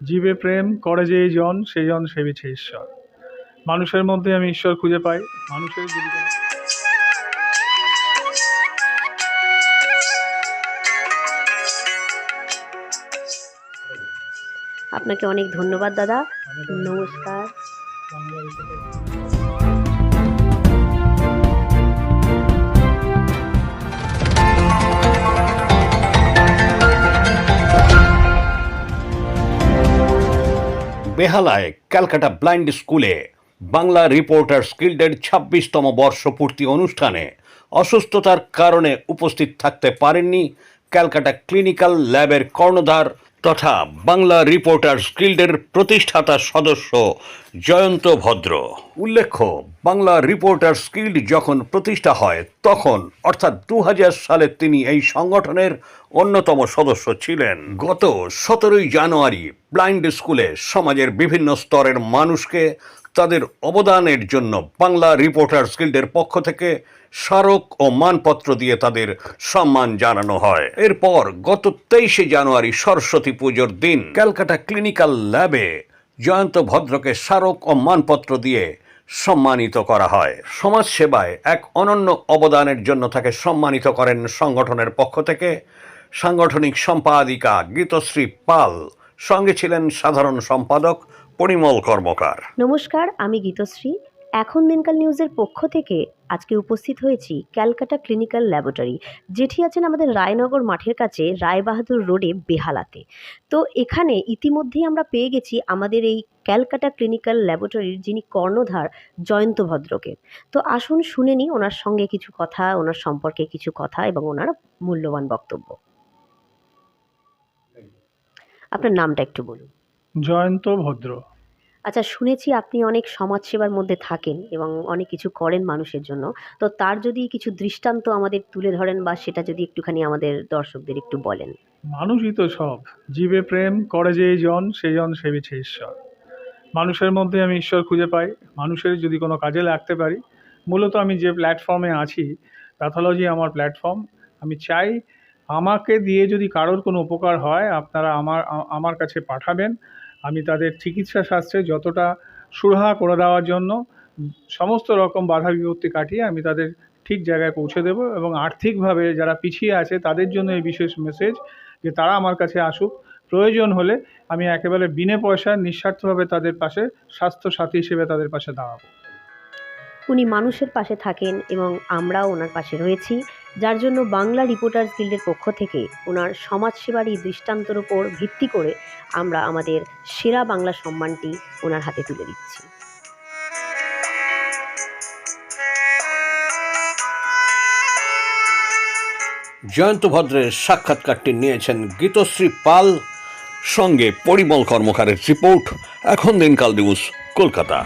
জীবে প্রেম করে যেই জন সেই জন সেবিছে ঈশ্বর। মানুষের মধ্যে আমি ঈশ্বর খুঁজে পাই। মানুষের যদি কোনো আপনাকে অনেক ধন্যবাদ দাদা। অনেক অনেক নমস্কার। বাংলা রিপোর্টার। বেহালায় ক্যালকাটা ব্লাইন্ড স্কুলে বাংলা রিপোর্টার্স গিল্ডের ২৬তম বর্ষপূর্তি অনুষ্ঠানে অসুস্থতার কারণে উপস্থিত থাকতে পারেননি ক্যালকাটা ক্লিনিক্যাল ল্যাবের কর্ণধার তথা বাংলা রিপোর্টার্স গিল্ডের প্রতিষ্ঠাতা সদস্য জয়ন্ত ভদ্র। উল্লেখ্য, বাংলা রিপোর্টার্স গিল্ড যখন প্রতিষ্ঠা হয় তখন অর্থাৎ ২০০০ সালে তিনি এই সংগঠনের অন্যতম সদস্য ছিলেন। গত ১৭ই জানুয়ারি ব্লাইন্ড স্কুলে সমাজের বিভিন্ন স্তরের মানুষকে তাদের অবদানের জন্য বাংলা রিপোর্টার্স গিল্ডের পক্ষ থেকে স্মারক ও মানপত্র দিয়ে তাদের সম্মান জানানো হয়। এরপর গত ২৩শে জানুয়ারি সরস্বতী পুজোর দিন ক্যালকাটা ক্লিনিক্যাল ল্যাবে জয়ন্ত ভদ্রকে স্মারক ও মানপত্র দিয়ে সম্মানিত করা হয়। সমাজ সেবায় এক অনন্য অবদানের জন্য তাকে সম্মানিত করেন সংগঠনের পক্ষ থেকে সাংগঠনিক সম্পাদিকা গীতশ্রী পাল, সঙ্গে ছিলেন সাধারণ সম্পাদক পরিমল কর্মকার। নমস্কার, আমি গীতশ্রী। এখন দিনকাল নিউজের পক্ষ থেকে আজকে উপস্থিত হয়েছি ক্যালকাটা ক্লিনিক্যাল ল্যাবরেটরি, যেটি আছেন আমাদের রায়নগর মাঠের কাছে রায়বাহাদুর রোডে বেহালাতে। তো এখানে ইতিমধ্যেই আমরা পেয়ে গেছি আমাদের এই ক্যালকাটা ক্লিনিক্যাল ল্যাবরেটরির যিনি কর্ণধার জয়ন্ত ভদ্রকে। তো আসুন শুনে নিই ওনার সঙ্গে কিছু কথা, ওনার সম্পর্কে কিছু কথা এবং ওনার মূল্যবান বক্তব্য। আপনার নামটা একটু বলুন। জয়ন্ত ভদ্র। আচ্ছা, শুনেছি আপনি অনেক সমাজসেবার মধ্যে থাকেন এবং অনেক কিছু করেন মানুষের জন্য। তো তার যদি কিছু দৃষ্টান্ত আমাদের তুলে ধরেন বা সেটা যদি একটুখানি আমাদের দর্শকদের একটু বলেন। মানুষই তো সব। জীবে প্রেম করে যেই জন সেই জন সেবিছে ঈশ্বর। মানুষের মধ্যে আমি ঈশ্বর খুঁজে পাই। মানুষের যদি কোনো কাজে লাগতে পারি, মূলত আমি যে প্ল্যাটফর্মে আছি, প্যাথোলজি আমার প্ল্যাটফর্ম। আমি চাই আমাকে দিয়ে যদি কারোর কোনো উপকার হয়, আপনারা আমার কাছে পাঠাবেন। আমি তাদের চিকিৎসা শাস্ত্রে যতটা সুরাহা করে দেওয়ার জন্য সমস্ত রকম বাধা বিপত্তি কাটিয়ে আমি তাদের ঠিক জায়গায় পৌঁছে দেব। এবং আর্থিকভাবে যারা পিছিয়ে আছে তাদের জন্য এই বিশেষ মেসেজ যে তারা আমার কাছে আসুক। প্রয়োজন হলে আমি একেবারে বিনে পয়সায় নিঃস্বার্থভাবে তাদের পাশে স্বাস্থ্য সাথী হিসেবে তাদের পাশে দাঁড়াবো। উনি মানুষের পাশে থাকেন এবং আমরাও ওনার পাশে রয়েছি, যার জন্য বাংলা রিপোর্টার্স গিল্ডের পক্ষ থেকে ওনার সমাজসেবার এই দৃষ্টান্তের উপর ভিত্তি করে আমরা আমাদের সেরা বাংলা সম্মানটি ওনার হাতে তুলে দিচ্ছি। জয়ন্ত ভদ্রের সাক্ষাৎকারটি নিয়েছেন গীতশ্রী পাল, সঙ্গে পরিমল কর্মকারের রিপোর্ট, এখন দিনকাল নিউজ, কলকাতা।